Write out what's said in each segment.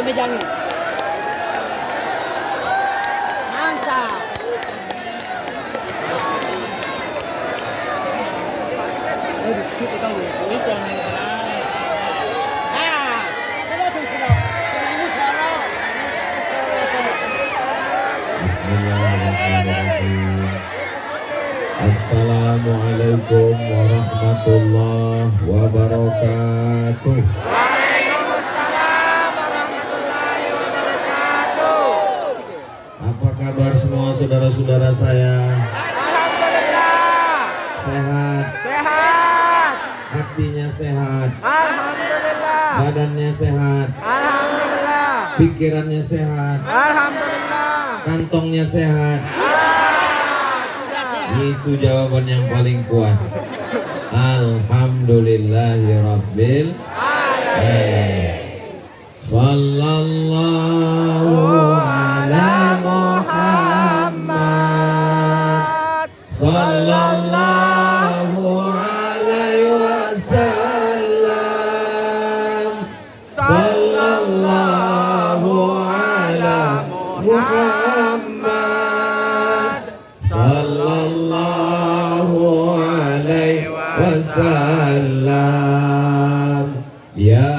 mejangnya. Mantap. Kita tahu itu yang Assalamualaikum warahmatullahi wabarakatuh. Waalaikumsalam warahmatullahi wabarakatuh. Apa kabar semua saudara-saudara saya? Alhamdulillah. Sehat? Sehat. Hatinya sehat? Alhamdulillah. Badannya sehat? Alhamdulillah. Pikirannya sehat? Alhamdulillah. Kantongnya sehat? Itu jawaban yang paling kuat. Alhamdulillahirabbil alamin. Sallallahu ala Muhammad. Sallallahu alaihi wasallam. Sallallahu ala Muhammad. Sallallahu alaihi wasallam. Ya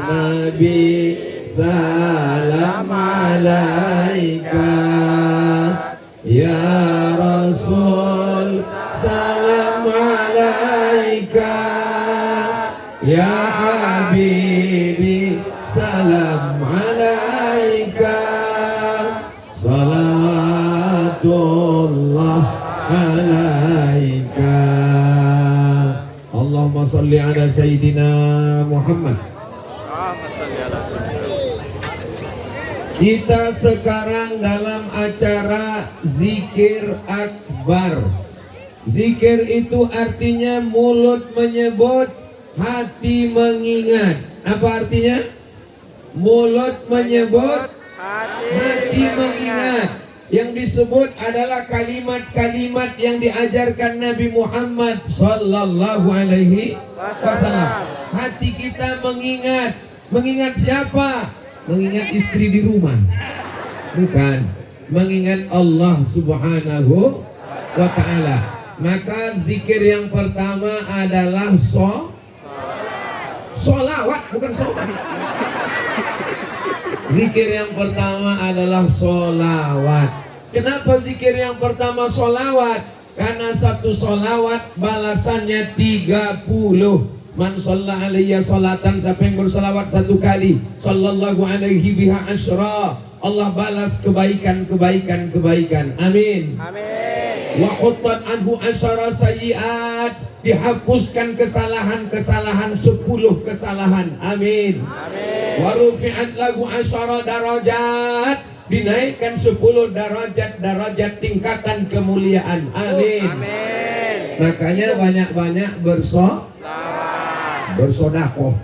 Nabi salam alaika. Ya Rasul salam alaika. Ya Habibi salam alaika. Salawatullah alaika. Allahumma salli ala Sayyidina Muhammad. Kita sekarang dalam acara zikir akbar. Zikir itu artinya mulut menyebut, hati mengingat. Apa artinya? Mulut menyebut, hati mengingat. Yang disebut adalah kalimat-kalimat yang diajarkan Nabi Muhammad sallallahu alaihi wasallam. Hati kita mengingat. Mengingat siapa? Mengingat istri di rumah. Bukan. Mengingat Allah subhanahu wa ta'ala. Maka zikir yang pertama adalah solawat, bukan sholat. Zikir yang pertama adalah solawat. Kenapa zikir yang pertama solawat? Karena satu solawat balasannya 30. Man shalla alaiya salatan, siapa yang bersolawat satu kali, sallallahu alaihi biha asyra, Allah balas kebaikan. Amin. Amin. Wa huttat anhu asyara sayyiat, dihapuskan kesalahan 10 kesalahan. Amin. Amin. Wa rufi'at lahu asyara darajat, dinaikkan 10 darajat tingkatan kemuliaan. Amin. Amin. Makanya banyak-banyak bersodakoh.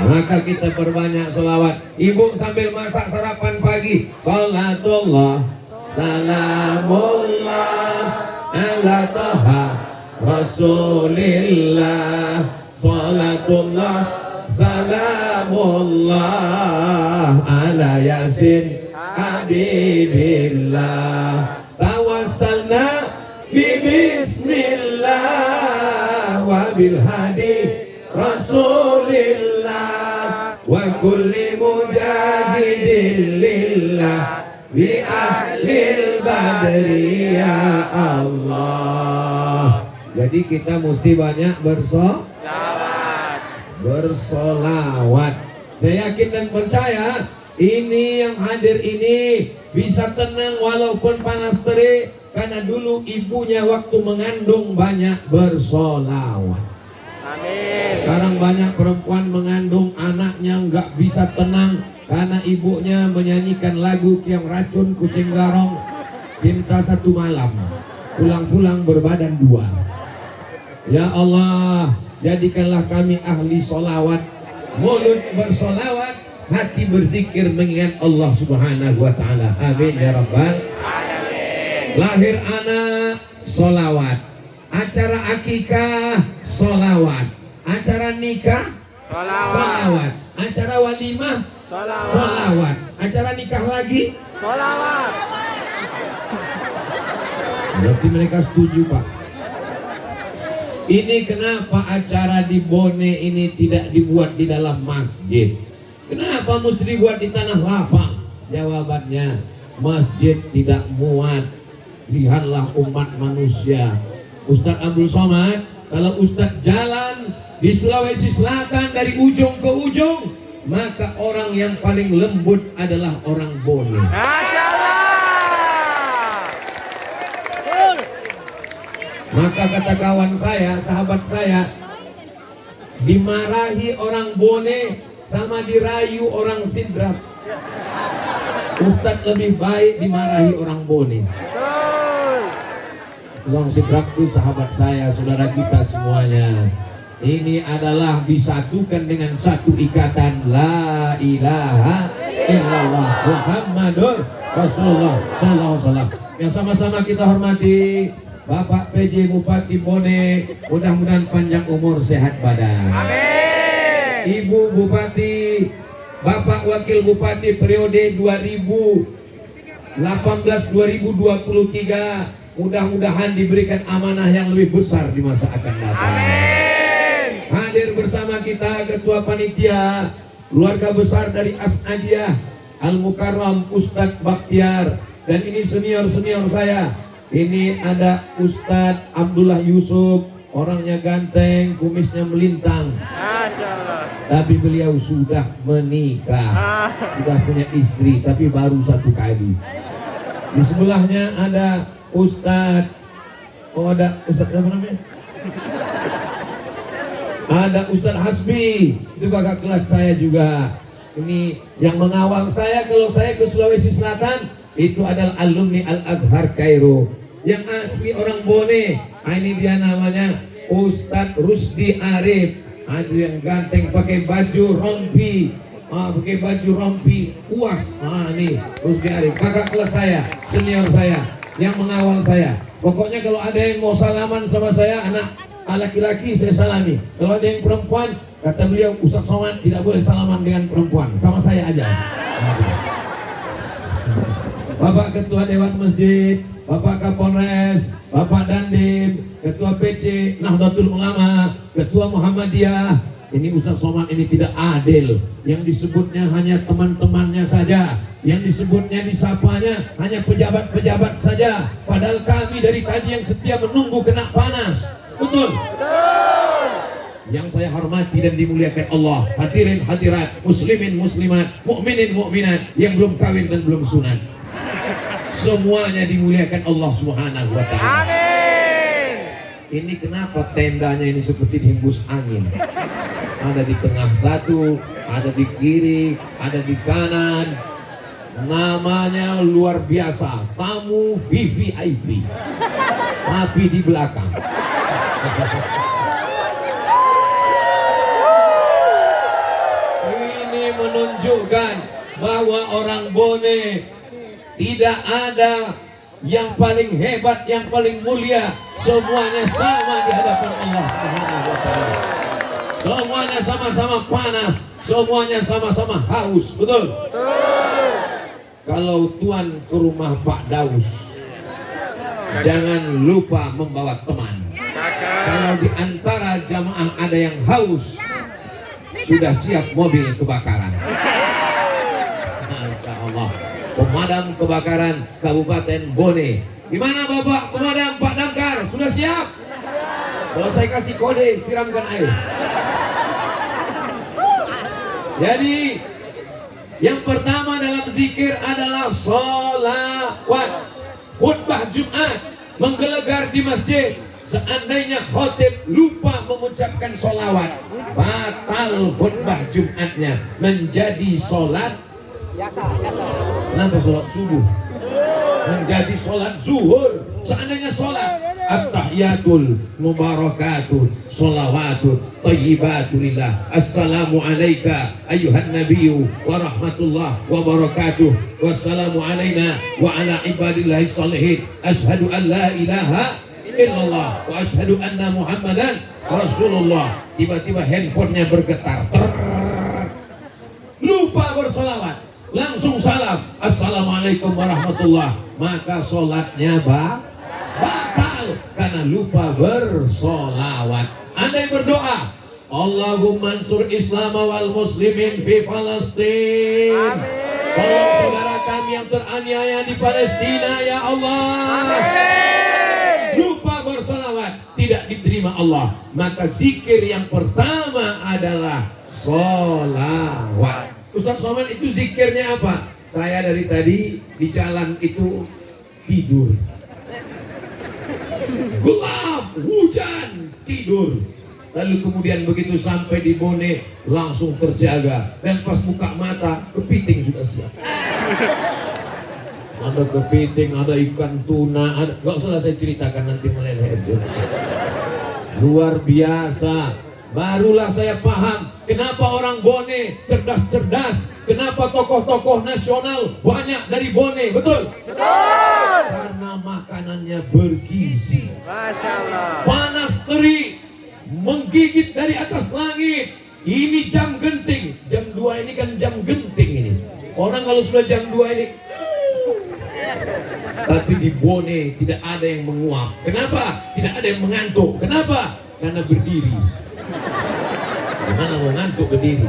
Maka kita perbanyak selawat. Ibu sambil masak sarapan pagi, salatullah salamullah ala taha rasulillah. Salatullah salamullah ala yasin habibillah. Tawassalna bismillah wa bil hadi rasulillah wa kulli mujahidin lillah bi ahlil badri ya Allah. Jadi kita mesti banyak bersolawat. Saya yakin dan percaya ini yang hadir ini bisa tenang walaupun panas terik, karena dulu ibunya waktu mengandung banyak bersolawat. Amin. Sekarang banyak perempuan mengandung anaknya nggak bisa tenang karena ibunya menyanyikan lagu Kiong Racun Kucing Garong, Cinta Satu Malam, pulang-pulang berbadan dua. Ya Allah, jadikanlah kami ahli solawat, mulut bersolawat, hati berzikir mengingat Allah subhanahu wa ta'ala. Amin ya rabbal alamin. Lahir anak, solawat. Acara akikah, solawat. Acara nikah, Sholawat. Acara walimah, Sholawat. sholawat. Acara nikah lagi, Sholawat. berarti mereka setuju, Pak. Ini kenapa acara di Bone ini tidak dibuat di dalam masjid? Kenapa mesti dibuat di tanah lapang? Jawabannya, masjid tidak muat. Lihatlah umat manusia. Ustadz Abdul Somad, kalau Ustadz jalan di Sulawesi Selatan dari ujung ke ujung, maka orang yang paling lembut adalah orang Bone. Masya Allah. Maka kata kawan saya, sahabat saya, dimarahi orang Bone sama dirayu orang Sidrap. Ustadz lebih baik dimarahi orang Bone. Betul. Orang Sidrap itu sahabat saya, saudara kita semuanya. Ini adalah disatukan dengan satu ikatan, la ilaha illallah Muhammadur Rasulullah sallallahu alaihi wasallam. Yang sama-sama kita hormati Bapak PJ Bupati Bone, mudah-mudahan panjang umur, sehat badan. Amin. Ibu Bupati, Bapak Wakil Bupati periode 2018-2023, mudah-mudahan diberikan amanah yang lebih besar di masa akan datang. Amin. Hadir bersama kita Ketua Panitia, keluarga besar dari As'adiyah, Al-Mukarram Ustadz Bakhtiar, dan ini senior-senior saya. Ini ada Ustadz Abdullah Yusuf, orangnya ganteng, kumisnya melintang, Masya Allah. tapi beliau sudah menikah, sudah punya istri, tapi baru 1 kali. Di sebelahnya ada Ustadz, ada Ustadz apa namanya? Ada Ustadz Hasbi, itu kakak kelas saya juga. Ini yang mengawal saya kalau saya ke Sulawesi Selatan, itu adalah alumni Al-Azhar Kairo. Yang asli orang Bone, ini dia namanya Ustadz Rusdi Arif. Ada yang ganteng pakai baju rompi, pakai baju rompi puas. Ini Rusdi Arif, kakak kelas saya, senior saya, yang mengawal saya. Pokoknya kalau ada yang mau salaman sama saya, anak laki-laki saya salami. Kalau ada yang perempuan, kata beliau, Ustadz Somad tidak boleh salaman dengan perempuan, sama saya aja. Bapak Ketua Dewan Masjid, Bapak Kapolres, Bapak Dandim, Ketua PC Nahdlatul Ulama, Ketua Muhammadiyah. Ini Ustadz Somad ini tidak adil. Yang disebutnya hanya teman-temannya saja, yang disebutnya disapanya hanya pejabat-pejabat saja. Padahal kami dari tadi yang setia menunggu kena panas. Betul? Betul. Yang saya hormati dan dimuliakan Allah, hadirin hadirat, muslimin muslimat, mukminin mukminat yang belum kawin dan belum sunat, semuanya dimuliakan Allah Subhanahu wa taala. Amin. Ini kenapa tendanya ini seperti dihembus angin? Ada di tengah satu, ada di kiri, ada di kanan. Namanya luar biasa, tamu VVIP. Tapi di belakang. Ini menunjukkan bahwa orang Bone tidak ada yang paling hebat, yang paling mulia. Semuanya sama di hadapan Allah Subhanahu wa taala. Semuanya sama-sama panas, semuanya sama-sama haus. Betul? Kalau Tuan ke rumah Pak Daus, jangan lupa membawa teman. Kalau di antara jamaah ada yang haus, sudah siap mobil kebakaran. Insya Allah. Pemadam kebakaran Kabupaten Bone. Di mana Bapak pemadam Pak Damkar? Sudah siap? Kalau saya kasih kode, siramkan air. Jadi yang pertama dalam zikir adalah sholawat. Khutbah Jumat menggelegar di masjid. Seandainya khotib lupa mengucapkan sholawat, batal khutbah Jumatnya, menjadi sholat kenapa sholat subuh? Menjadi sholat zuhur. Seandainya sholat at-tahiyatul mubarakatuh sholawatut tayyibatulillah. Assalamu alaika ayyuhan nabiyyu wa rahmatullah wa barakatuh. Wassalamu alaina wa ala ibadillahi salihin. Ashhadu an la ilaha illallah wa ashhadu anna Muhammadan Rasulullah. tiba-tiba handphonenya bergetar. Lupa bersolawat, langsung salam, assalamualaikum warahmatullah, maka sholatnya batal karena lupa bersolawat. Anda yang berdoa, Allahumma ansur Islam wal muslimin fi Palestin. Tolong saudara kami yang teraniaya di Palestina ya Allah. Lupa bersolawat, tidak diterima Allah. Maka zikir yang pertama adalah solawat. Ustaz Somad, itu zikirnya apa? Saya dari tadi di jalan itu tidur. Gelap, hujan, tidur. Lalu kemudian begitu sampai di Bone langsung terjaga. Dan pas buka mata, kepiting sudah siap. Ada kepiting, ada ikan tuna, ada, gak usah saya ceritakan nanti meleleh itu. Luar biasa. Barulah saya paham kenapa orang Bone cerdas-cerdas, kenapa tokoh-tokoh nasional banyak dari Bone, betul? Betul. Karena makanannya bergizi. Masya Allah. Panas terik, menggigit dari atas langit. Ini jam genting, jam 2 ini kan jam genting ini. Orang kalau sudah jam 2 ini, tapi di Bone tidak ada yang menguap. Kenapa? Tidak ada yang mengantuk. Kenapa? Karena berdiri. Karena mau ngantuk berdiri.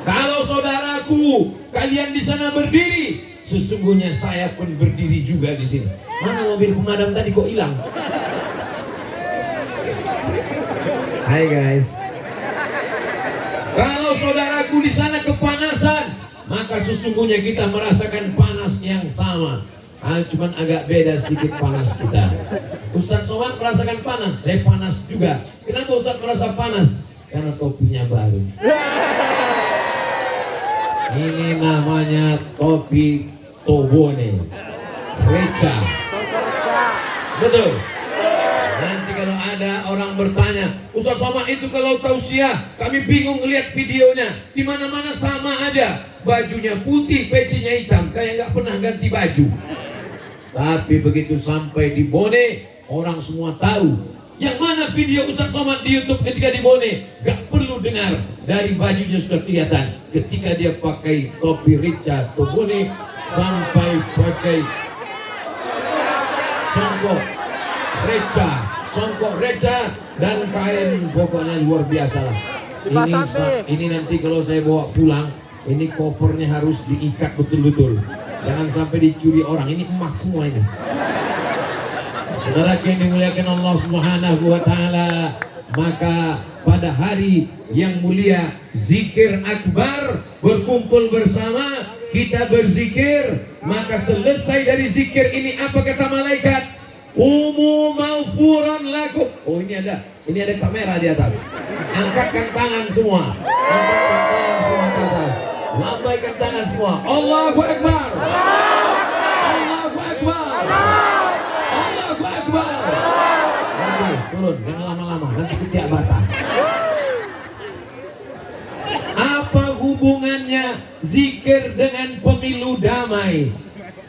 Kalau saudaraku, kalian di sana berdiri, sesungguhnya saya pun berdiri juga di sini. Mana mobil pemadam tadi kok hilang? Hai guys. Kalau saudaraku di sana kepanasan, maka sesungguhnya kita merasakan panas yang sama. Cuman agak beda sedikit panas kita. Ustaz Somad merasakan panas, saya panas juga. Kenapa Ustaz merasa panas? Karena topinya baru. Ini namanya topi Tobone, Reca. Betul. Nanti kalau ada orang bertanya, Ustaz Somad itu kalau tausiah, kami bingung ngelihat videonya. Di mana-mana sama aja, bajunya putih, pecinya hitam, kayak nggak pernah ganti baju. Tapi begitu sampai di Bone, orang semua tahu yang mana video Ustaz Somad di YouTube ketika di Bone. Gak perlu dengar, dari bajunya sudah kelihatan. Ketika dia pakai topi Reca Tobone sampai pakai songkok Reca dan kain, pokoknya luar biasa lah. Ini nanti kalau saya bawa pulang, ini kopernya harus diikat betul-betul. Jangan sampai dicuri orang. Ini emas semua ini. Saudara yang dimuliakan Allah Subhanahu wa taala, maka pada hari yang mulia zikir akbar, berkumpul bersama kita berzikir, maka selesai dari zikir ini apa kata malaikat? Umu maghfuran lakum. Oh, ini ada kamera di atas. Angkatkan tangan semua. Angkatkan tangan semua ke atas. Lambaikan tangan semua. Allahu Akbar. Allahu Akbar. Allahu Akbar. Oke, turun, jangan lama-lama, nanti ketiak basah. Apa hubungannya zikir dengan pemilu damai?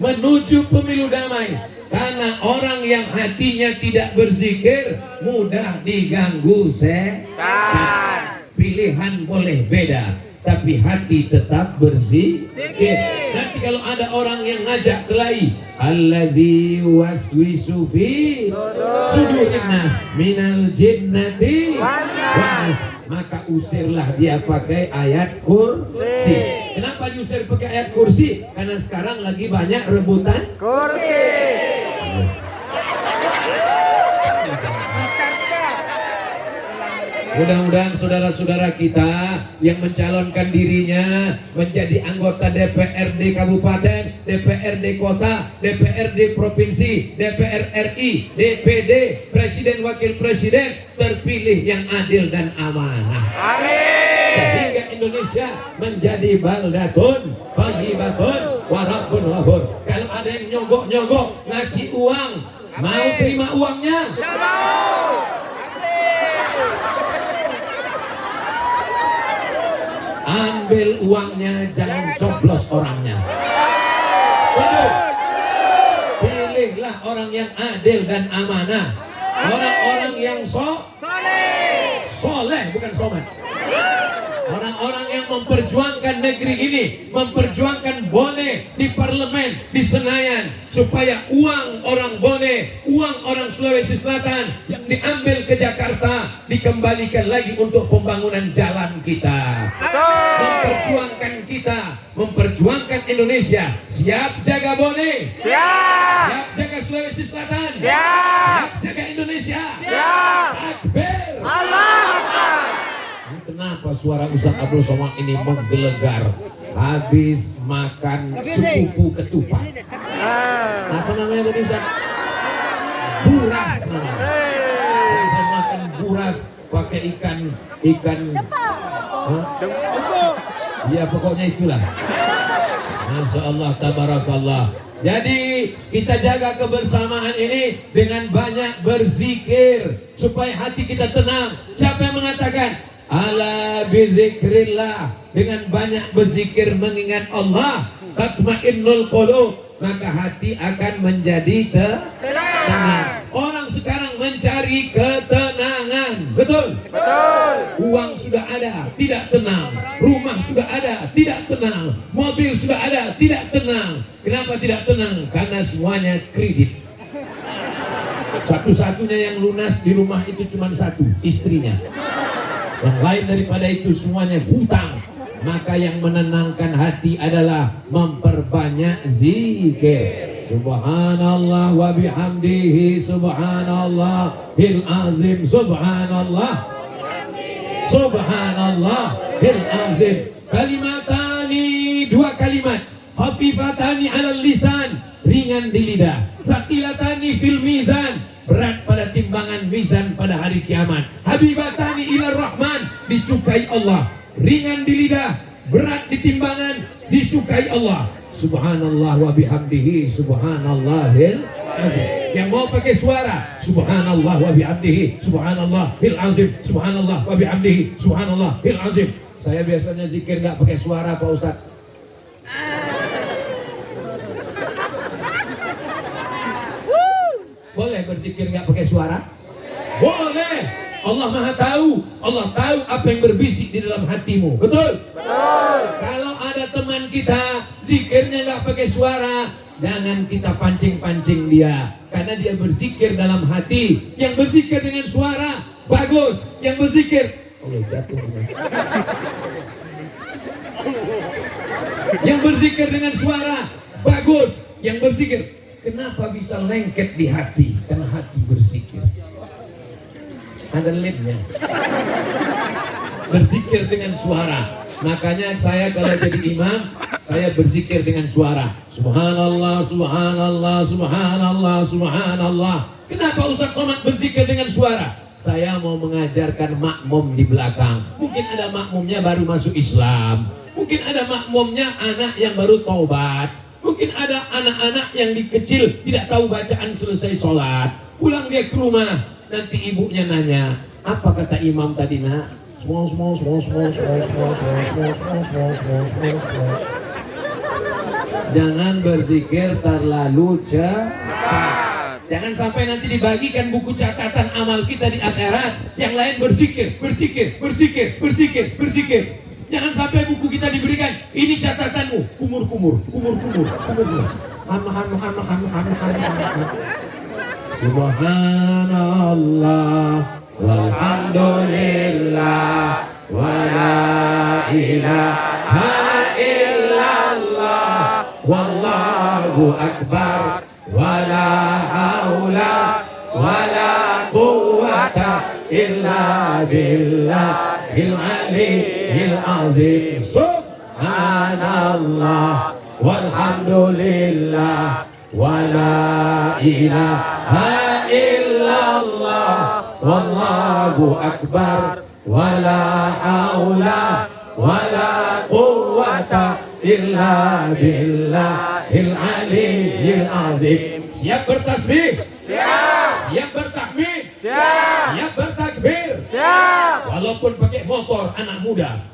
Menuju pemilu damai. Karena orang yang hatinya tidak berzikir mudah diganggu setan. Pilihan boleh beda, tapi hati tetap berzikir. Nanti kalau ada orang yang ngajak kelahi, alladzi waswisu fi sudurin nas minal jinnati wan nas, maka usirlah dia pakai ayat kursi. Kenapa diusir pakai ayat kursi? Karena sekarang lagi banyak rebutan Kursi. Mudah-mudahan saudara-saudara kita yang mencalonkan dirinya menjadi anggota DPRD Kabupaten, DPRD Kota, DPRD Provinsi, DPR RI, DPD, Presiden Wakil Presiden terpilih yang adil dan amanah. Amin. Sehingga Indonesia menjadi baldatun thayyibatun wa rabbun ghafur. Kalau ada yang nyogok-nyogok ngasih uang, mau terima uangnya? Tidak mau. Ambil uangnya, jangan coblos orangnya. Betul. Pilihlah orang yang adil dan amanah. Orang-orang yang soleh. soleh bukan somat. Orang-orang yang memperjuangkan negeri ini, memperjuangkan Bone di parlemen, di Senayan, supaya uang orang Bone, uang orang Sulawesi Selatan yang diambil ke Jakarta dikembalikan lagi untuk pembangunan jalan kita. Memperjuangkan kita, memperjuangkan Indonesia. Siap jaga Bone? Siap. Siap jaga Sulawesi Selatan? Siap. Siap jaga Indonesia? Siap. Takbir! Allah Akbar. Kenapa suara Ustaz Abdul Somad ini menggelegar? Habis makan sepupu ketupat. Apa namanya tadi Ustaz? Buras namanya. Habis makan buras pakai ikan. Hah? Ya pokoknya itulah. Masya Allah, tabarakallah. Jadi kita jaga kebersamaan ini dengan banyak berzikir supaya hati kita tenang. Siapa yang mengatakan? Ala bizikrillah, dengan banyak berzikir mengingat Allah, tatmainnul qulub, maka hati akan menjadi tenang. Orang sekarang mencari ketenangan, betul? Betul. Uang sudah ada, tidak tenang. Rumah sudah ada, tidak tenang. Mobil sudah ada, tidak tenang. Kenapa tidak tenang? Karena semuanya kredit. Satu-satunya yang lunas di rumah itu cuma satu, istrinya. Yang lain daripada itu semuanya hutang. Maka yang menenangkan hati adalah memperbanyak zikir. Subhanallah wa bihamdihi, subhanallahil azim, subhanallahil azim. Kalimatani, dua kalimat. Khafifatani alal lisan, ringan di lidah. Tsaqilatani fil mizan, berat pada timbangan mizan pada hari kiamat. Habibatani ilar rahman, disukai Allah. Ringan di lidah, berat di timbangan, disukai Allah. Subhanallah wa bihamdihi, subhanallahil azim. Yang mau pakai suara, subhanallah wa bihamdihi, subhanallahil azim, subhanallah wa bihamdihi, subhanallahil azim. Saya biasanya zikir nggak pakai suara Pak Ustaz. Boleh berzikir nggak pakai suara? Boleh. Allah Maha tahu. Allah tahu apa yang berbisik di dalam hatimu. Betul? Betul. Kalau ada teman kita zikirnya nggak pakai suara, jangan kita pancing-pancing dia, karena dia berzikir dalam hati. Yang berzikir dengan suara bagus. Yang berzikir, oh jatuh. Yang berzikir dengan suara bagus. Yang berzikir, kenapa bisa lengket di hati? Karena hati berzikir. Ada lemnya. Berzikir dengan suara. Makanya saya kalau jadi imam, saya berzikir dengan suara. Subhanallah, subhanallah, subhanallah, subhanallah. Kenapa Ustaz Somad berzikir dengan suara? Saya mau mengajarkan makmum di belakang. Mungkin ada makmumnya baru masuk Islam. Mungkin ada makmumnya anak yang baru taubat. Mungkin ada anak-anak yang di kecil tidak tahu bacaan selesai sholat. Pulang dia ke rumah, nanti ibunya nanya, apa kata imam tadi nak? Jangan berzikir terlalu cepat. Jangan sampai nanti dibagikan buku catatan amal kita di akhirat. Yang lain berzikir, berzikir, berzikir, berzikir, berzikir. Jangan sampai buku kita diberikan, ini catatanmu, kumur-kumur, kumur-kumur, kumur-kumur. Subhanallah, walhamdulillah, wa la ilaha illallah, wallahu akbar, wa la haula, wa la quwwata illa billahil aliyyil azim. Subhanallah, walhamdulillah, wa la ilaha illallah, wallahu akbar, wa la haula, wa la quwwata illa billahil aliyyil azim. Siap bertasbih? Siap. Siap bertakbir? Siap. Siap bertakbir? Siap. Walaupun pakai motor anak muda,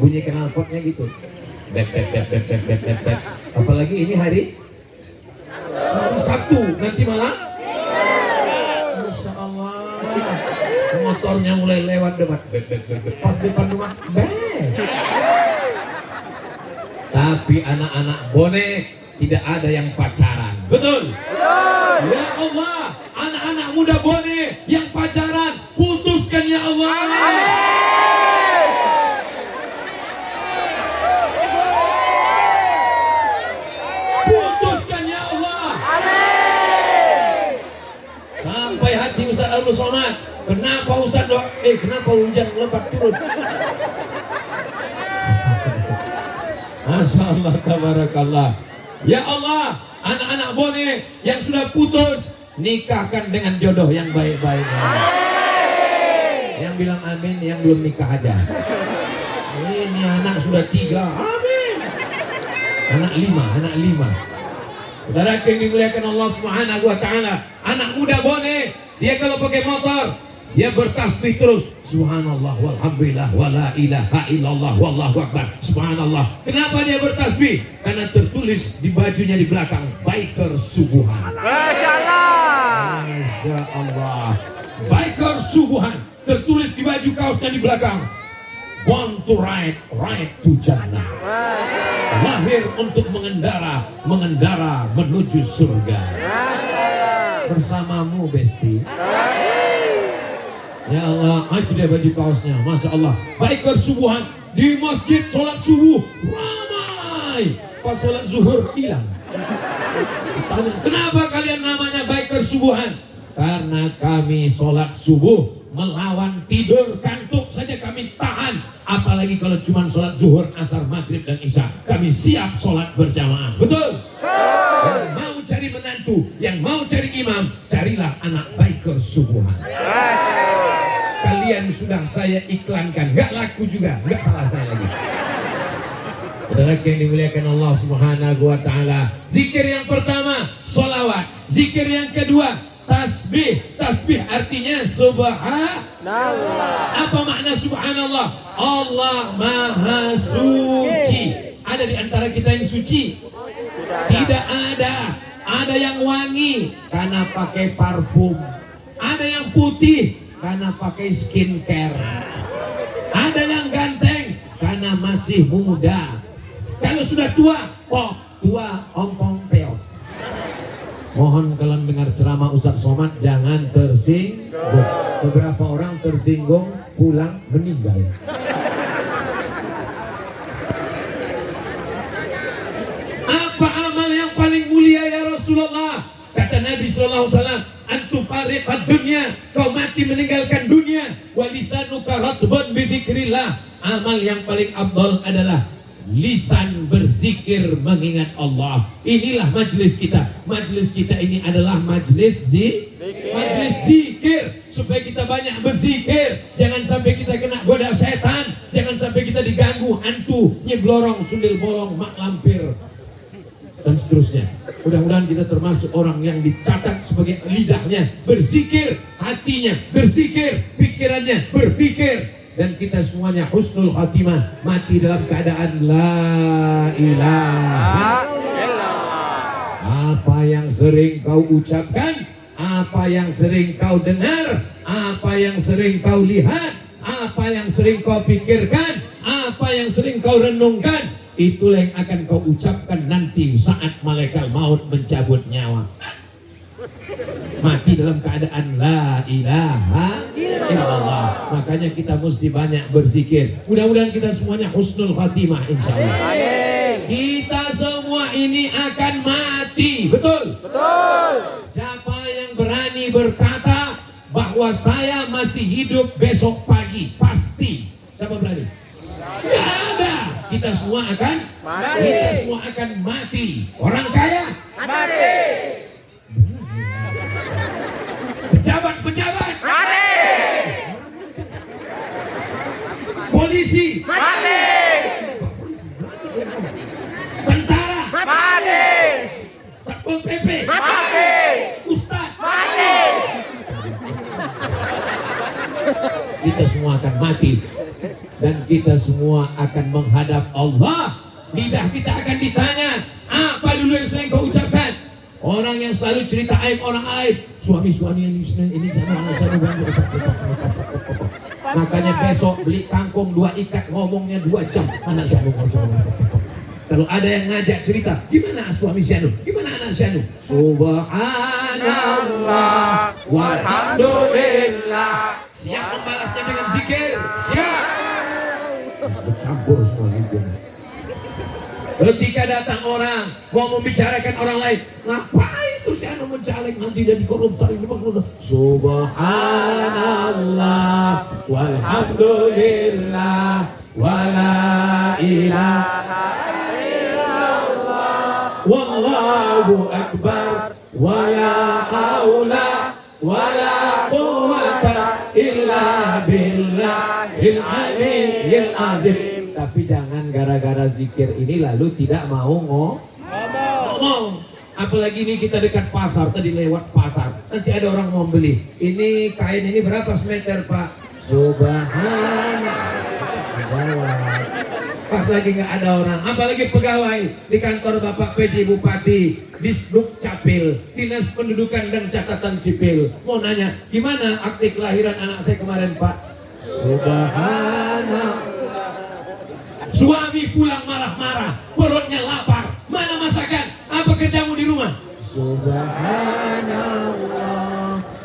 bunyi knalpotnya gitu. Apalagi ini hari Sabtu, nanti malam. Masya Allah. motornya mulai lewat depan, pas depan rumah, tapi anak-anak bonek tidak ada yang pacaran, betul? Ya Allah, anak-anak muda bonek yang pacaran, putuskan ya Allah. Putuskan ya Allah. Sampai hati Ustaz Abdul Somad, kenapa Ustaz doa? Kenapa hujan lebat turun? Masya Allah, tabarakallah. Ya Allah, anak-anak bonek yang sudah putus, nikahkan dengan jodoh yang baik-baik. Yang bilang amin, yang belum nikah aja. Ini anak sudah 3, amin. Anak 5. Saudara yang dimuliakan Allah Subhanahu wa Ta'ala, anak muda bonek, dia kalau pakai motor, dia bertasbih terus, subhanallah walhamdulillah wala ilaha illallah wallahu akbar, subhanallah. Kenapa dia bertasbih? Karena tertulis di bajunya di belakang, biker subuhan. Masya Allah. Masya Allah, biker subuhan, tertulis di baju kaosnya di belakang, born to ride, ride to Jannah. Lahir untuk mengendara menuju surga. Bersamamu Besti. Ya Allah, itu dia baju kaosnya, Masya Allah. Biker subuhan di masjid, sholat subuh ramai, pas sholat zuhur hilang. Kenapa kalian namanya biker subuhan? Karena kami sholat subuh melawan tidur, kantuk saja kami tahan. Apalagi kalau cuma sholat zuhur, asar, maghrib, dan isya, kami siap sholat berjamaah. Betul? Yang mau cari menantu, yang mau cari imam, carilah anak biker subuhan. Kalian sudah saya iklankan, nggak laku juga, nggak salah saya lagi. Saudara yang dimuliakan Allah Subhanahu wa Ta'ala, zikir yang pertama sholawat, zikir yang kedua tasbih. Tasbih artinya subhanallah. Apa makna subhanallah? Allah maha suci. Ada di antara kita yang suci? Tidak ada. Ada yang wangi karena pakai parfum, ada yang putih karena pakai skincare, ada yang ganteng karena masih muda. Kalau sudah tua, tua ompong peot. Mohon kalian dengar ceramah Ustaz Somad, jangan tersinggung. Beberapa orang tersinggung pulang meninggal. Apa amal yang paling mulia ya Rasulullah? Kata Nabi SAW, antu fariqad dunya, kau mati meninggalkan dunia, walisanuka ratban bidzikrillah. Amal yang paling afdal adalah lisan berzikir mengingat Allah. Inilah majlis kita. Majlis kita ini adalah majlis zikir, supaya kita banyak berzikir. Jangan sampai kita kena goda setan, jangan sampai kita diganggu hantu, nyeblorong, sundil bolong, mak lampir, dan seterusnya. Mudah-mudahan kita termasuk orang yang dicatat sebagai lidahnya berzikir, hatinya berzikir, pikirannya berpikir, dan kita semuanya husnul khatimah, mati dalam keadaan la ilaha illallah. Apa yang sering kau ucapkan, apa yang sering kau dengar, apa yang sering kau lihat, apa yang sering kau pikirkan, apa yang sering kau renungkan, itulah yang akan kau ucapkan nanti saat malaikat maut mencabut nyawa. Mati dalam keadaan la ilaha illallah. Makanya kita mesti banyak berzikir. Mudah-mudahan kita semuanya husnul khatimah insyaallah. Kita semua ini akan mati, betul? Betul. Siapa yang berani berkata bahwa saya masih hidup besok pagi? Pasti. Siapa berani? Tidak ada. Kita semua akan mati. Kita semua akan mati. Orang kaya mati. Pejabat mati. Polisi mati. Tentara mati. Satpol PP mati. Ustaz mati. Kita semua akan mati. Dan kita semua akan menghadap Allah. Lidah kita akan ditanya, apa dulu yang sering kau ucapkan? Orang yang selalu cerita aib orang aib, suami-suami ini sana Makanya besok beli kangkung 2 ikat, ngomongnya 2 jam. Anak si Anu. Kalau ada yang ngajak cerita, gimana suami si Anu? Gimana anak si Anu? Subhanallah walhamdulillah. Siap membalasnya dengan zikir? Siap. Bercampur semua zikir. Ketika datang orang mau membicarakan orang lain, ngapain tuh si Anu mencalek, nanti jadi koruptor ini? Subhanallah walhamdulillah wala ilaha illallah wallahu akbar wala haula wala quwwata illa billahil aliyyil azim. Tapi jangan gara-gara zikir ini lalu tidak mau ngomong. Apalagi ini kita dekat pasar, tadi lewat pasar, nanti ada orang mau beli. Ini kain ini berapa semeter, Pak? Subhanallah. Pas lagi nggak ada orang, apalagi pegawai di kantor Bapak PJ Bupati, Disduk Capil, Dinas Pendudukan dan Catatan Sipil. Mau nanya, gimana akte kelahiran anak saya kemarin, Pak? Subhanallah. Suami pulang marah-marah, perutnya lapar, mana masakan? Apa kerjamu di rumah? Subhanallah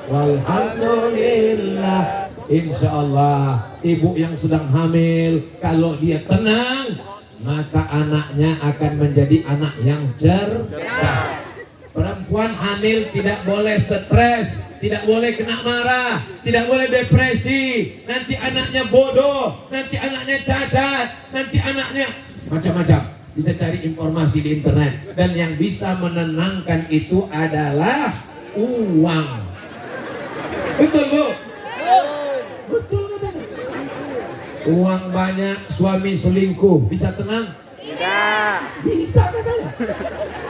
walhamdulillah. Insya Allah ibu yang sedang hamil, kalau dia tenang, maka anaknya akan menjadi anak yang cerdas. Perempuan hamil tidak boleh stres, tidak boleh kena marah, tidak boleh depresi. Nanti anaknya bodoh, nanti anaknya cacat, nanti anaknya macam-macam. Bisa cari informasi di internet. Dan yang bisa menenangkan itu adalah uang. Betul, Bu? Betul katanya. Uang banyak, suami selingkuh, bisa tenang? Tidak. Bisa katanya.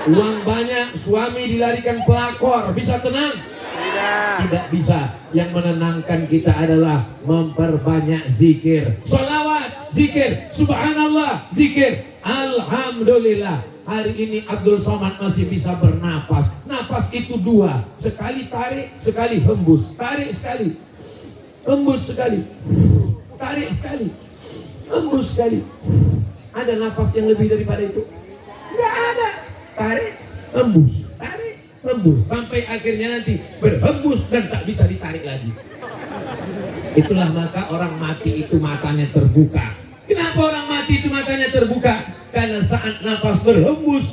Uang banyak, suami dilarikan pelakor, bisa tenang? Tidak. Tidak bisa. Yang menenangkan kita adalah memperbanyak zikir. Sholawat, zikir, subhanallah, zikir, alhamdulillah. Hari ini Abdul Somad masih bisa bernapas. Napas itu 2, sekali tarik, sekali hembus. Tarik sekali, hembus sekali, tarik sekali, hembus sekali. Ada napas yang lebih daripada itu? Tidak ada. Tarik, hembus, tarik, hembus, sampai akhirnya nanti berhembus dan tak bisa ditarik lagi. Itulah maka orang mati itu matanya terbuka. Kenapa orang mati itu matanya terbuka? Karena saat nafas berhembus,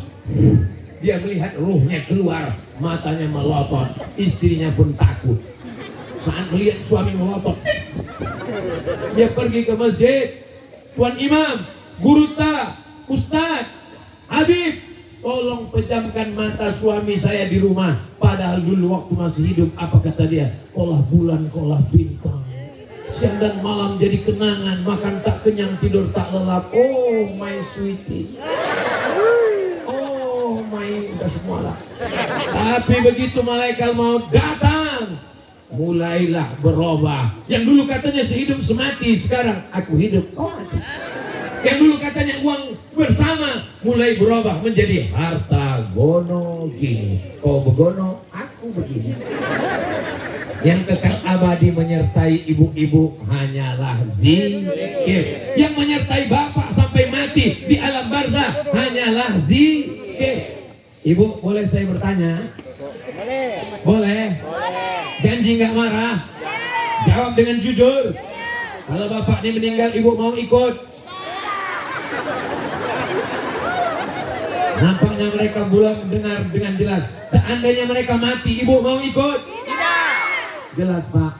dia melihat ruhnya keluar, matanya melotot, istrinya pun takut. Saat melihat suami melotot, dia pergi ke masjid. Tuan Imam, Guru Ta, Ustadz, Habib, tolong pejamkan mata suami saya di rumah. Padahal dulu waktu masih hidup, apa kata dia? Kolah bulan, kolah bintang. Siang dan malam jadi kenangan, makan tak kenyang, tidur tak lelap. Oh my sweetie, oh my, udah semua lah. Tapi begitu malaikat maut datang, mulailah berubah. Yang dulu katanya sehidup semati, sekarang aku hidup, kau mati. Yang dulu katanya uang bersama, mulai berubah menjadi harta gono gini. Kau begono, aku begini. Yang kekal abadi menyertai ibu-ibu hanyalah zikir. Yang menyertai bapak sampai mati di alam barzah hanyalah zikir. Ibu, boleh saya bertanya? Boleh? Janji nggak marah? Jawab dengan jujur. Kalau bapak ini meninggal, ibu mau ikut? Nampaknya mereka belum dengar dengan jelas. Seandainya mereka mati, ibu mau ikut? Jelas, Pak.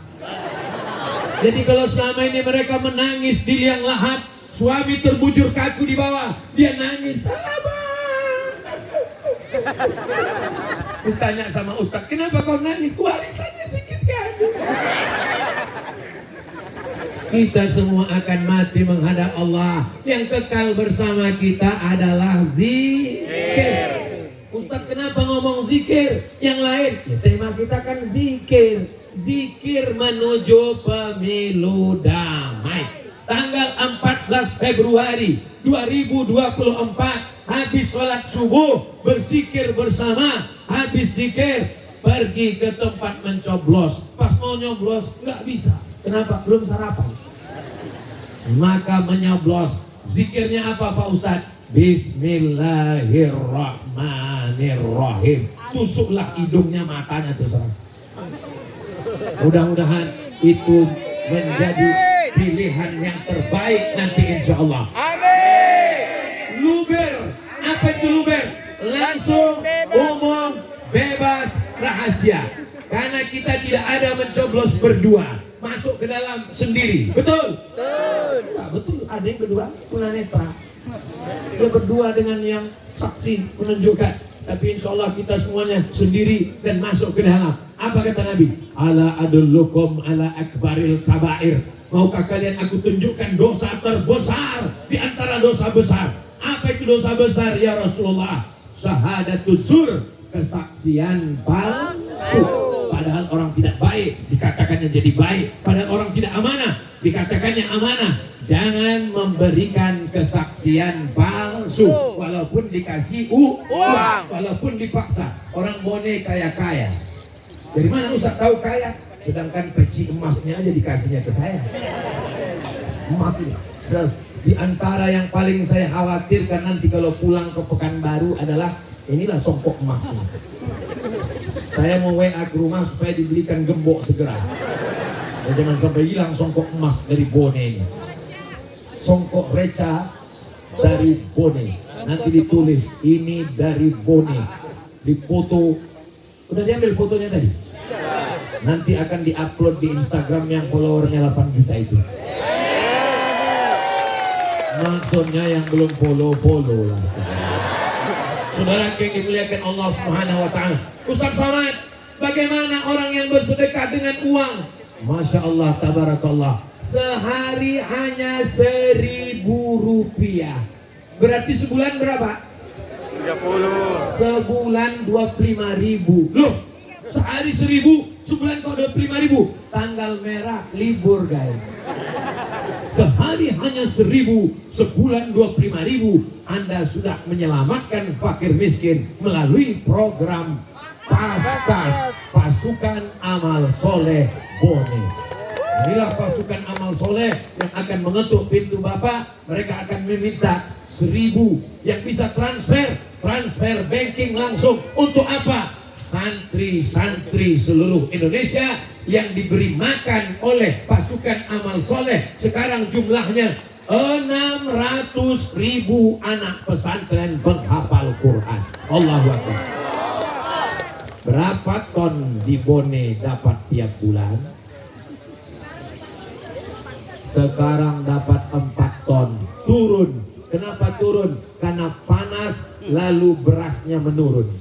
Jadi kalau selama ini mereka menangis di liang lahat, suami terbujur kaku di bawah, dia nangis, Abang. Ditanya sama Ustaz, kenapa kau nangis? Warisannya sedikit kan? Kita semua akan mati menghadap Allah. Yang kekal bersama kita adalah zikir. Ustaz, kenapa ngomong zikir? Yang lain, ya, tema kita kan zikir. Zikir menuju pemilu damai. Tanggal 14 Februari 2024, habis sholat subuh, berzikir bersama. Habis zikir, pergi ke tempat mencoblos. Pas mau nyoblos, nggak bisa. Kenapa? Belum sarapan. maka menyoblos. Zikirnya apa Pak Ustadz? Bismillahirrahmanirrahim. Tusuklah hidungnya, matanya terserah. Mudah-mudahan itu menjadi pilihan yang terbaik nanti insya Allah. Amin. Luber, apa itu luber? Langsung, umum, bebas, rahasia. Karena kita tidak ada mencoblos berdua, masuk ke dalam sendiri. Betul? Betul. Ya, betul. Ada yang berdua tunanetra. Dia berdua dengan yang saksi menunjukkan. Tapi insya Allah kita semuanya sendiri dan masuk ke dalam. Apa kata Nabi? Ala adullukum ala akbaril kabair. Maukah kalian aku tunjukkan dosa terbesar di antara dosa besar? Apa itu dosa besar ya Rasulullah? Syahadatus zur, kesaksian palsu. Padahal orang tidak baik dikatakannya jadi baik. Padahal orang tidak amanah dikatakannya amanah. Jangan memberikan kesaksian palsu walaupun dikasih uang, walaupun dipaksa. Orang Bone kaya-kaya. Dari mana Ustaz tahu kaya? Sedangkan peci emasnya aja dikasihnya ke saya. Emas ini. Di antara yang paling saya khawatirkan nanti kalau pulang ke Pekanbaru adalah inilah songkok emasnya. Saya mau WA ke rumah supaya dibelikan gembok segera. Jangan sampai hilang songkok emas dari Bone ini. Songkok reca dari Bone. Nanti ditulis ini dari Bone. Difoto. Udah diambil fotonya tadi? Nanti akan diupload di Instagram yang followernya 8 juta itu. Maksudnya yang belum follow lah. Saudara yang dimuliakan Allah Subhanahu wa taala. Ustaz Somad, bagaimana orang yang bersedekah dengan uang? Masya Allah, tabarakallah. Sehari hanya 1.000 rupiah. Berarti sebulan berapa? 30. Sebulan 25.000. Loh, sehari 1.000, sebulan kok 25.000. Tanggal merah libur guys. Sehari hanya 1.000, sebulan 25.000. Anda sudah menyelamatkan fakir miskin melalui program Paskas, Pasukan Amal Soleh Bone. Inilah pasukan amal soleh yang akan mengetuk pintu Bapak. Mereka akan meminta 1.000 yang bisa transfer banking langsung. Untuk apa? Santri-santri seluruh Indonesia yang diberi makan oleh pasukan amal soleh. Sekarang jumlahnya 600.000 anak pesantren penghafal Quran. Allahu Akbar. Berapa ton di Bone dapat tiap bulan? Sekarang dapat 4 ton. Turun. Kenapa turun? Karena panas lalu berasnya menurun.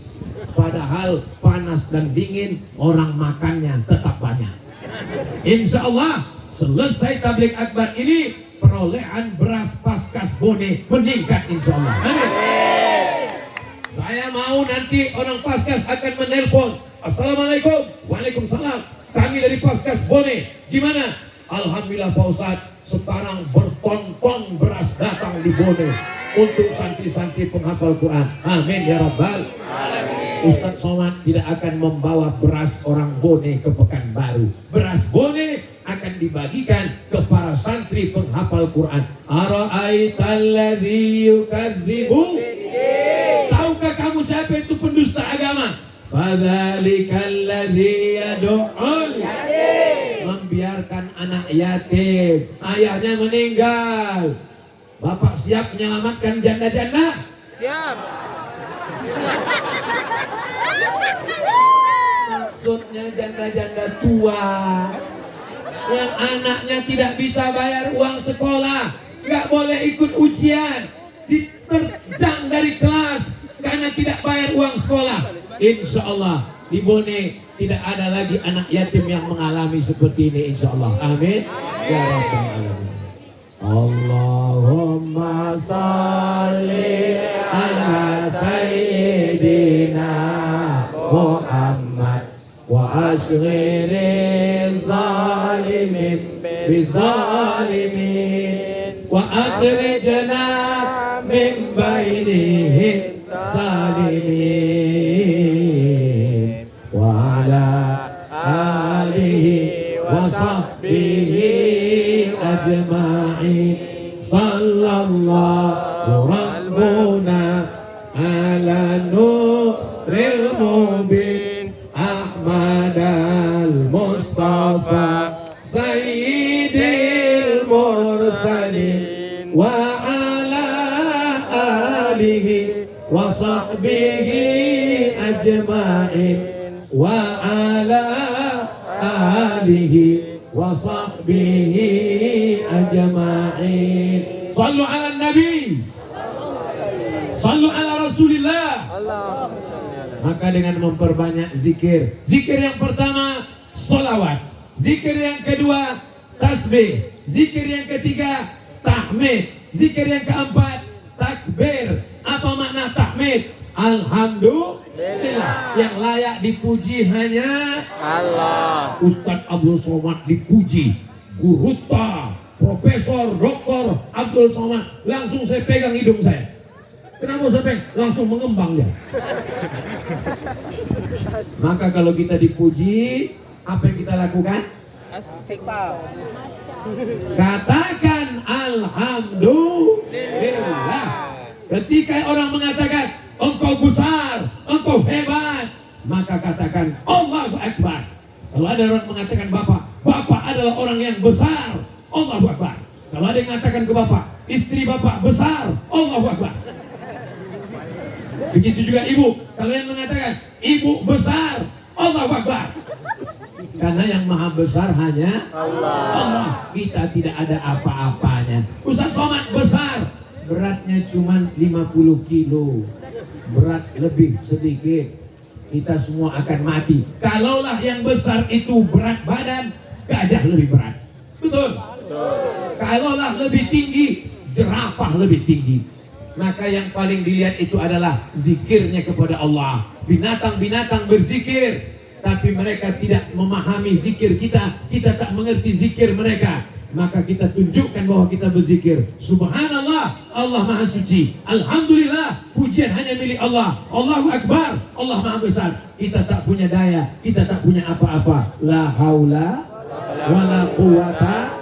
Padahal panas dan dingin orang makannya tetap banyak. Insya Allah selesai tabligh akbar ini perolehan beras Paskas Bone meningkat insya Allah. Amin. Saya mau nanti orang Paskas akan menelpon. Assalamualaikum. Waalaikumsalam. Kami dari Paskas Bone. Gimana? Alhamdulillah Pak Ustadz, sekarang berton-ton beras datang di Bone untuk santri-santri penghafal Quran. Amin ya Rabbal Alamin. Ustadz Somad tidak akan membawa beras orang Bone ke Pekanbaru. Beras Bone akan dibagikan ke para santri penghafal Quran. Ara'aitalladzi yukadzibu. Tahukah kamu siapa itu pendusta agama? Fadzalikalladzi yad'ul yatim. Membiarkan anak yatim, ayahnya meninggal. Bapak siap menyelamatkan janda-janda? Siap. Maksudnya janda-janda tua yang anaknya tidak bisa bayar uang sekolah, nggak boleh ikut ujian, diterjang dari kelas karena tidak bayar uang sekolah. Insya Allah di Bone tidak ada lagi anak yatim yang mengalami seperti ini insya Allah. Amin ya rabbal alamin. Allahumma salli ala sayyidina Muhammad wa ashghiril zalimin bizalimin wa akhrijna min bainihim salimin wa ala alihi wa sahbihi ajma'in. Sallallahu Rabbuna ala nuril mubin Ahmad al-Mustafa Sayyidil Mursalin wa ala alihi wa sahbihi ajma'in wa ala alihi wa sahbihi ajma'in. Sallu ala nabi, sallu ala rasulillah. Maka dengan memperbanyak zikir, zikir yang pertama solawat, zikir yang kedua tasbih, zikir yang ketiga tahmid, zikir yang keempat takbir. Apa makna tahmid? Alhamdulillah. Yang layak dipuji hanya Allah. Ustadz Abdul Somad dipuji, Guruta, Profesor Dr. Abdul Somad. Langsung saya pegang hidung saya. Kenapa saya pegang? Langsung mengembang dia. Maka kalau kita dipuji, apa yang kita lakukan? Istighfar. Katakan Alhamdulillah. Ketika orang mengatakan engkau besar, engkau hebat, maka katakan Allahu Akbar. Kalau ada orang mengatakan bapak adalah orang yang besar, Allahu Akbar. Kalau ada yang mengatakan ke bapak, istri bapak besar, Allahu Akbar. Begitu juga ibu. Kalau yang mengatakan ibu besar, Allahu Akbar. Karena yang maha besar hanya Allah. Kita tidak ada apa-apanya. Ustaz Somad besar, beratnya cuma 50 kilo. Berat lebih sedikit, kita semua akan mati. Kalaulah yang besar itu berat badan, gajah lebih berat. Betul? Kalaulah lebih tinggi, jerapah lebih tinggi. Maka yang paling dilihat itu adalah zikirnya kepada Allah. Binatang-binatang berzikir, tapi mereka tidak memahami zikir kita. Kita tak mengerti zikir mereka. Maka kita tunjukkan bahwa kita berzikir. Subhanallah, Allah Maha Suci. Alhamdulillah, pujian hanya milik Allah. Allahu Akbar, Allah Maha Besar. Kita tak punya daya, kita tak punya apa-apa. La haula wa la quwata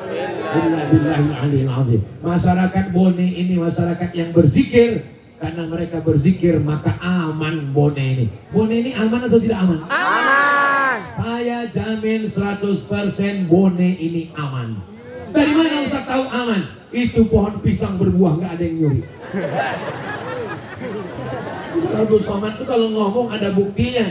illa billahil aliyil azim. Masyarakat Bone ini masyarakat yang berzikir. Karena mereka berzikir maka aman Bone ini. Bone ini aman atau tidak aman? Aman. Saya jamin 100% Bone ini aman. Dari mana Ustaz tahu aman? Itu pohon pisang berbuah, nggak ada yang nyuri. Abdul Somad itu kalau ngomong ada buktinya.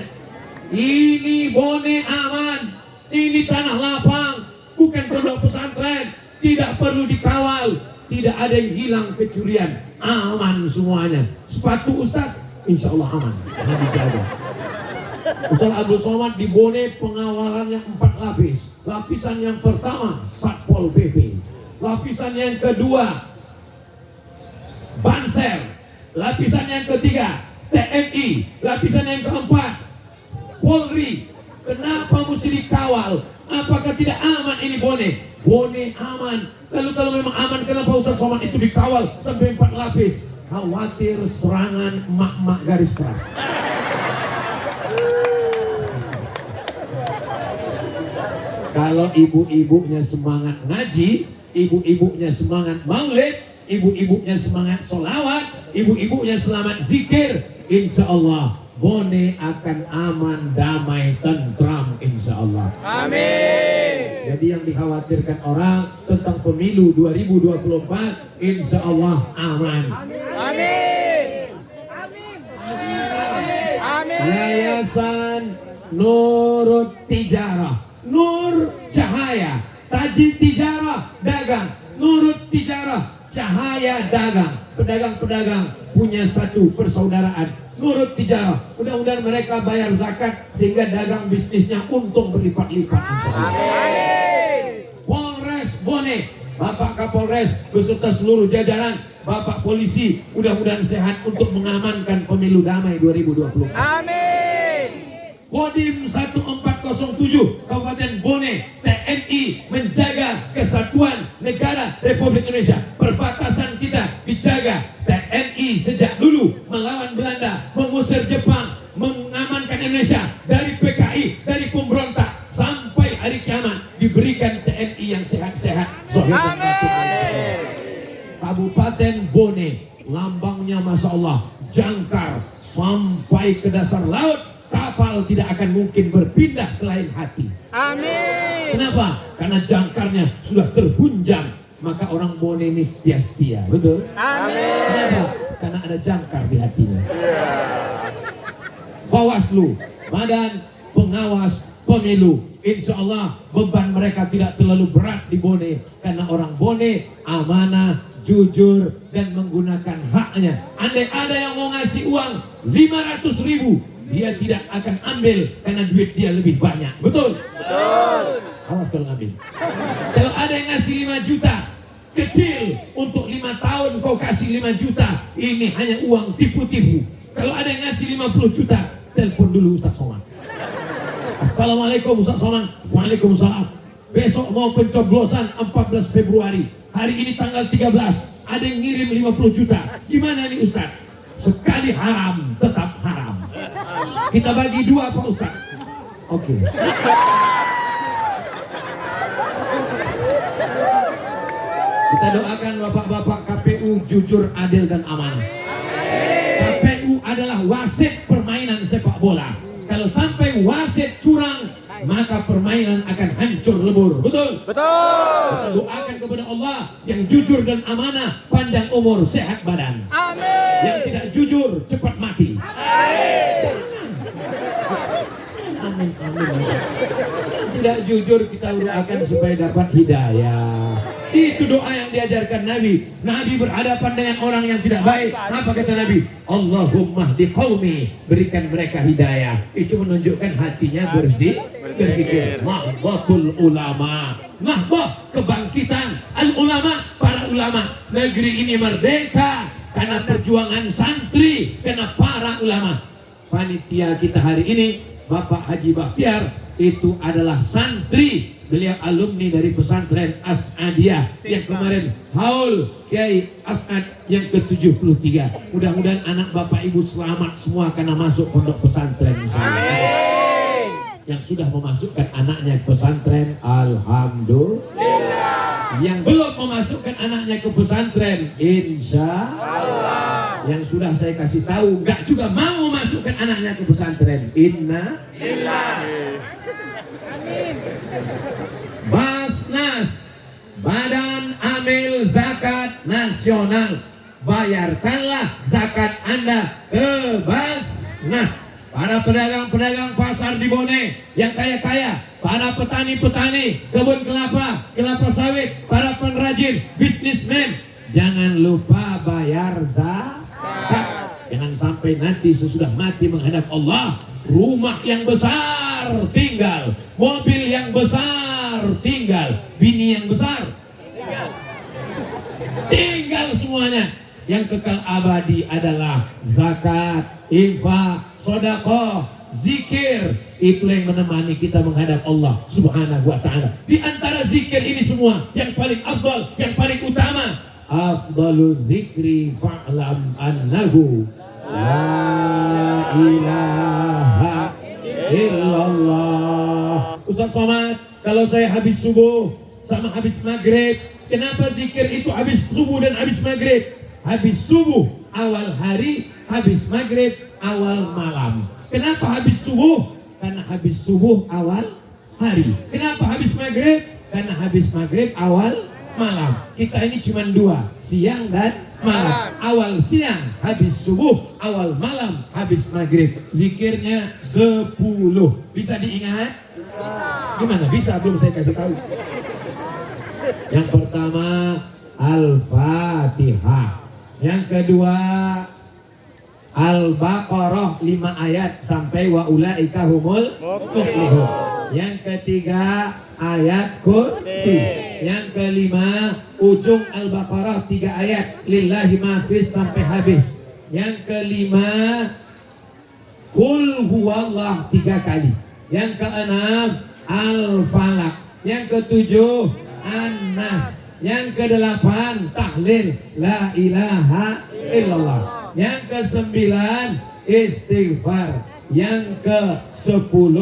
Ini Bone aman, ini tanah lapang, bukan pondok pesantren, tidak perlu dikawal, tidak ada yang hilang kecurian, aman semuanya. Sepatu Ustaz, insya Allah aman, dijaga. Ustaz Abdul Somad di Bone pengawalannya 4 lapis. Lapisan yang pertama Satpol PP, lapisan yang kedua Banser, lapisan yang ketiga TNI, lapisan yang keempat Polri. Kenapa mesti dikawal? Apakah tidak aman ini Bone? Bone aman. Lalu kalau memang aman, kenapa Ustaz Somad itu dikawal sampai 4 lapis? Khawatir serangan emak-emak garis keras. Kalau ibu-ibunya semangat ngaji, ibu-ibunya semangat maulid, ibu-ibunya semangat solawat, ibu-ibunya selamat zikir, insya Allah Bone akan aman, damai, tentram, insya Allah. Amin. Jadi yang dikhawatirkan orang tentang pemilu 2024, insya Allah aman. Amin. Amin. Yayasan Nurut Tijarah, Nur Cahaya, Tajid Tijarah dagang, Nurut Tijarah cahaya dagang. Pedagang-pedagang punya satu persaudaraan, Nurut Tijarah. Mudah-mudahan mereka bayar zakat sehingga dagang bisnisnya untung berlipat-lipat. Amin. Polres Bone, Bapak Kapolres beserta seluruh jajaran, Bapak Polisi, mudah-mudahan sehat untuk mengamankan pemilu damai 2020. Amin. Kodim 1407 Kabupaten Bone, TNI menjaga kesatuan negara Republik Indonesia. Perbatasan kita dijaga. TNI sejak dulu melawan Belanda, mengusir Jepang, mengamankan Indonesia dari PKI, dari pemberontak, sampai hari kiamat diberikan TNI yang sehat-sehat. Amin. Kabupaten Bone, lambangnya Masya Allah, jangkar sampai ke dasar laut, kapal tidak akan mungkin berpindah ke lain hati. Amin. Kenapa? Karena jangkarnya sudah terhunjam, maka orang Bone ini setia-setia, betul? Amin. Kenapa? Karena ada jangkar di hatinya. Bawaslu, Badan Pengawas Pemilu, insya Allah beban mereka tidak terlalu berat di Bone, karena orang Bone amanah, jujur, dan menggunakan haknya. Andai ada yang mau ngasih uang 500.000, dia tidak akan ambil karena duit dia lebih banyak, betul? Betul. Awas kalau ngambil. Kalau ada yang ngasih 5 juta, kecil, untuk 5 tahun kau kasih 5 juta, ini hanya uang tipu-tipu. Kalau ada yang ngasih 50 juta, telepon dulu Ustaz Somad. Assalamualaikum Ustaz Somad. Waalaikumsalam. Besok mau pencoblosan 14 Februari. Hari ini tanggal 13. Ada yang ngirim 50 juta. Gimana nih Ustaz? Sekali haram, tetap haram. Kita bagi 2 Pak Ustaz. Oke. Kita doakan bapak-bapak KPU jujur, adil, dan amanah. KPU adalah wasit permainan sepak bola. Kalau sampai wasit curang, maka permainan akan hancur lebur. Betul? Betul. Kita doakan kepada Allah yang jujur dan amanah, panjang umur, sehat badan. Amin. Yang tidak jujur, cepat mati. Amin, amin. Tidak jujur kita doakan supaya dapat hidayah. Itu doa yang diajarkan Nabi. Nabi berhadapan dengan orang yang tidak baik. Apa kata Nabi? Allahumma hdi qaumi, berikan mereka hidayah. Itu menunjukkan hatinya bersih, berzikir. Mahbatul ulama, mahbah kebangkitan al ulama, para ulama. Negeri ini merdeka karena perjuangan santri, karena para ulama. Panitia kita hari ini, Bapak Haji Bakhtiar, itu adalah santri. Beliau alumni dari pesantren As'adiyah yang kemarin haul Kiai As'ad yang ke-73. Mudah-mudahan anak bapak ibu selamat semua karena masuk pondok pesantren. Amin. Yang sudah memasukkan anaknya ke pesantren, alhamdulillah. Yang belum memasukkan anaknya ke pesantren, insya Allah. Yang sudah saya kasih tahu nggak juga mau memasukkan anaknya ke pesantren, inna lillahi. Basnas, Badan Amil Zakat Nasional, bayarkanlah zakat Anda ke Basnas. Para pedagang-pedagang pasar di Bone yang kaya-kaya, para petani-petani kebun kelapa, kelapa sawit, para pengrajin, bisnismen, jangan lupa bayar zakat. Jangan sampai nanti sesudah mati menghadap Allah, rumah yang besar tinggal, mobil yang besar tinggal, bini yang besar tinggal semuanya. Yang kekal abadi adalah zakat, infak, sedekah, zikir. Itu yang menemani kita menghadap Allah Subhanahu wa ta'ala. Di antara zikir ini semua, yang paling afdal, yang paling utama, afdalu zikri fa'lam annahu la ilaha illallah. Ustaz Somad, kalau saya habis subuh sama habis maghrib, kenapa zikir itu habis subuh dan habis maghrib? Habis subuh awal hari, habis maghrib awal malam. Kenapa habis subuh? Karena habis subuh awal hari. Kenapa habis maghrib? Karena habis maghrib awal malam. Kita ini cuma 2, siang dan malam. Awal siang habis subuh, awal malam habis maghrib. Zikirnya 10. Bisa diingat? Gimana? Bisa? Belum saya kasih tahu. Yang pertama Al-Fatihah. Yang kedua Al-Baqarah 5 ayat sampai wa ulaika humul muflihun. Yang ketiga ayat kursi. Yang kelima ujung Al-Baqarah 3 ayat lillahi ma fis sampai habis. Yang kelima Qul huwallah 3 kali. Yang keenam Al-Falaq. Yang ketujuh An-Nas. Yang kedelapan tahlil la ilaha illallah. Yang kesembilan istighfar. Yang ke-10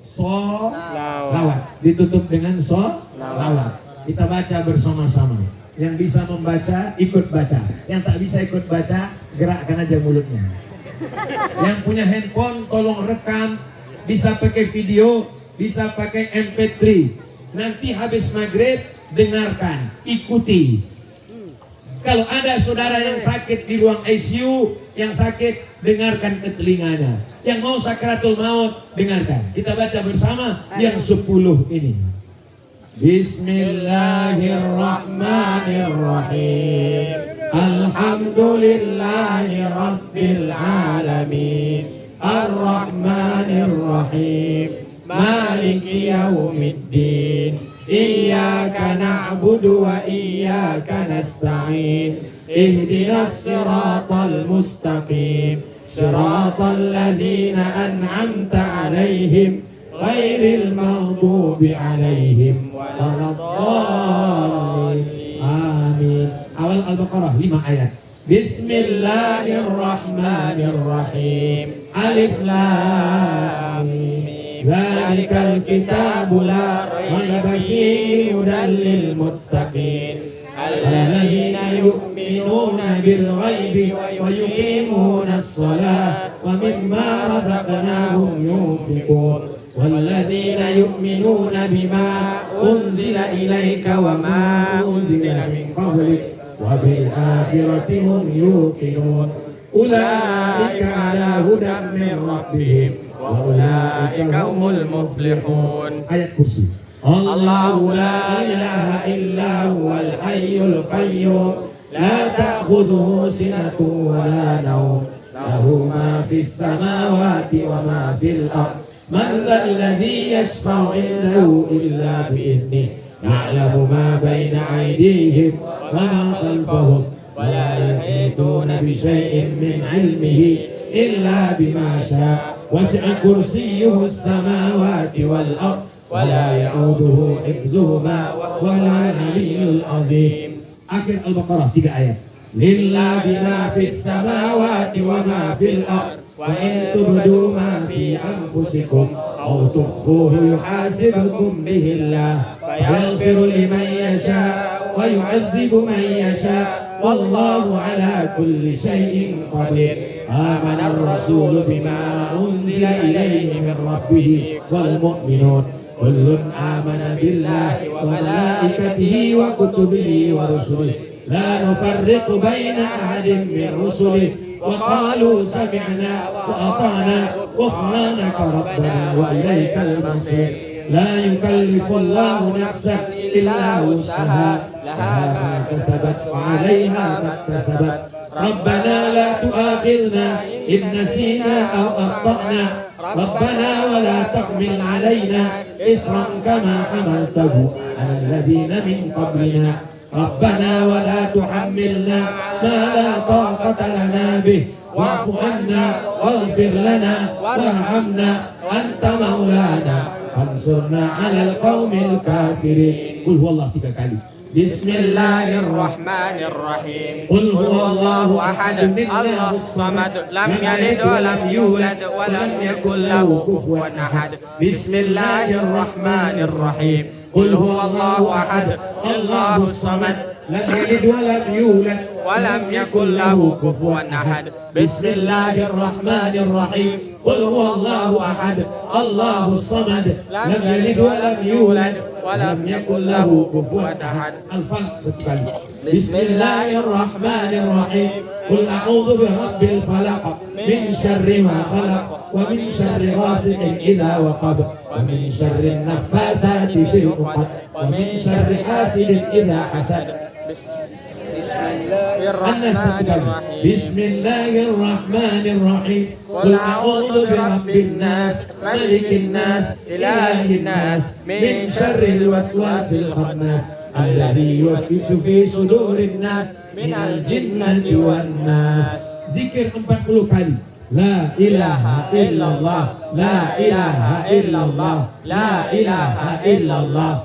sholawat. Ditutup dengan sholawat. Kita baca bersama-sama. Yang bisa membaca, ikut baca. Yang tak bisa ikut baca, gerakkan aja mulutnya. Yang punya handphone, tolong rekam. Bisa pakai video, bisa pakai MP3. Nanti habis maghrib, dengarkan, ikuti. Kalau ada saudara yang sakit di ruang ICU, yang sakit, dengarkan ke telinganya. Yang mau sakratul maut, dengarkan. Kita baca bersama yang 10 ini. Bismillahirrahmanirrahim. Alhamdulillahi Rabbil Alamin. Ar-Rahmanir-Rahim. Maliki Yaumiddin. Iyyaka na'budu wa iyyaka nasta'in. Ihdinas siratal mustaqim. Siratal ladzina an'amta 'alaihim ghairil maghdubi 'alaihim waladdallin. Amin. Awal Al-Baqarah 5 ayat. Bismillahirrahmanirrahim. Alif Lam Mim. Dzalikal kitabu la raiba fihi hudan lil muttaqin. Alladzina yu'minuna bil ghaibi wa yuqimuna as-salata wa mimma razaqnahum yunfiqun. Walladzina yu'minuna bima unzila ilaika wa ma unzila min qablik wa bil akhirati hum yuqinun. Ulaika ala hudan min rabbihim wa ulaika humul muflihun. Ayat kursi. Allahu la ilaha illa huwal hayyul qayyum la ta'khudhuhu sinatun wa la nawm lahu ma fis samawati wa ma fil ardh man dhal ladzi yashfa'u 'indahu illa bi idhnihi ya'lamu ma bayna aydihim wa ma khalfahum wa la yuhituna bi shay'in min 'ilmihi illa bima syaa wasi'a kursiyyuhu as-samawati wal ardh ولا يعوده حفظهما وهو العلي العظيم. Akhir Al-Baqarah 3 ayat. Lillahi ma fis samawati wa ma fil ardh wa in tubdu ma fi anfusikum aw tukhfuhu yuhasibkum bihi Allah fayaghfiru liman yasha wa yu'adzibu man yasha wallahu ala kulli shay'in qadir. Amana ar-rasulu bima unzila ilayhi min rabbih wal mu'minun kullun amana billahi wa malaikatihi wa kutubihi wa rusulihi la nufarriqu baina ahadin min rusulihi wa qalu sami'na wa ata'na ghufranaka rabbana wa ilaikal masir. La yukallifu Allahu nafsan illa wus'aha laha ma kasabat wa 'alayha ma iktasabat. Rabbana la tu'akhidhna in nasina aw akhtana. Rabbana wa la tahmil 'alaina isran kama hamaltahu 'ala alladhina min qablina. Rabbana wa la tuhammilna ma la taqata lana bih wa'fu 'anna waghfir lana warhamna anta maulana fansurna 'alal qaumil kafirin. Qul huwallahu 3 kali. Bismillahirrahmanirrahim. Qul huwallahu ahad, Allahus samad, lam yalid wa lam yulad wa lam yakul lahu kufuwan ahad. Bismillahirrahmanirrahim. Qul huwallahu ahad, Allahus samad, lam yalid wa lam yulad wa lam yakul lahu kufuwan ahad. Bismillahirrahmanirrahim. Qul huwallahu ahad, Allahus samad, lam yalid wa lam yulad wa lam yakul lahu kufuwan ahad. Al-Falaq 1 kali. Bismillahirrahmanirrahim. Qul a'udzu birabbil falaq min syarri ma khalaq wa min syarri ghasiqin idza waqab wa min syarri naffasati fil 'uqad wa min syarri hasidin idza hasad. Bismillahirrahmanirrahim. Qul a'udzu birabbin nas malikin nas ilahin nas min syarril waswasil khannas alladzi yuwaswisu fi sudurin nas minal jinnati wan nas. Zikir 40 kali. La ilaha illallah, la ilaha illallah, la ilaha illallah,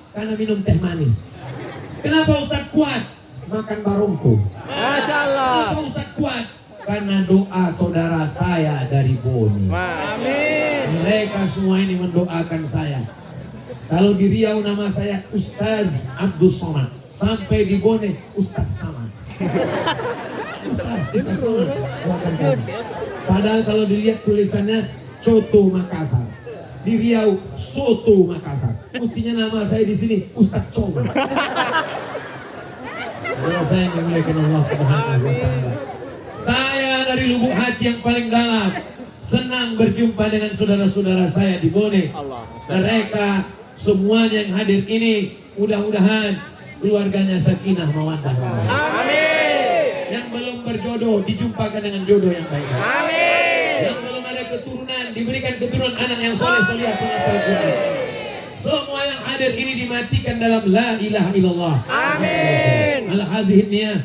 Karena minum teh manis. Kenapa Ustaz kuat? Makan barongko. Masya Allah. Kenapa Ustaz kuat? Karena doa saudara saya dari Boni. Amin. Mereka semua ini mendoakan saya. Kalau di Riau nama saya Ustaz Abdul Somad. Sampai di Bone Ustaz Samad. Ustaz Somad. Doakan kami. Padahal kalau dilihat tulisannya Coto Makassar. Di Riau Soto Makassar. Mestinya nama saya di sini Ustaz Comad. Kalau saya memuliakan Allah Subhanahu wa taala. Saya dari lubuk hati yang paling dalam senang berjumpa dengan saudara-saudara saya di Bone. Mereka semuanya yang hadir ini mudah-mudahan keluarganya sakinah mawaddah warahmah. Amin. Yang belum berjodoh dijumpakan dengan jodoh yang baik. Amin. Yang belum ada keturunan diberikan keturunan anak yang soleh solihah penghafal Quran. Semua yang hadir ini dimatikan dalam la ilaha illallah. Amin. Ala hadhihi niyah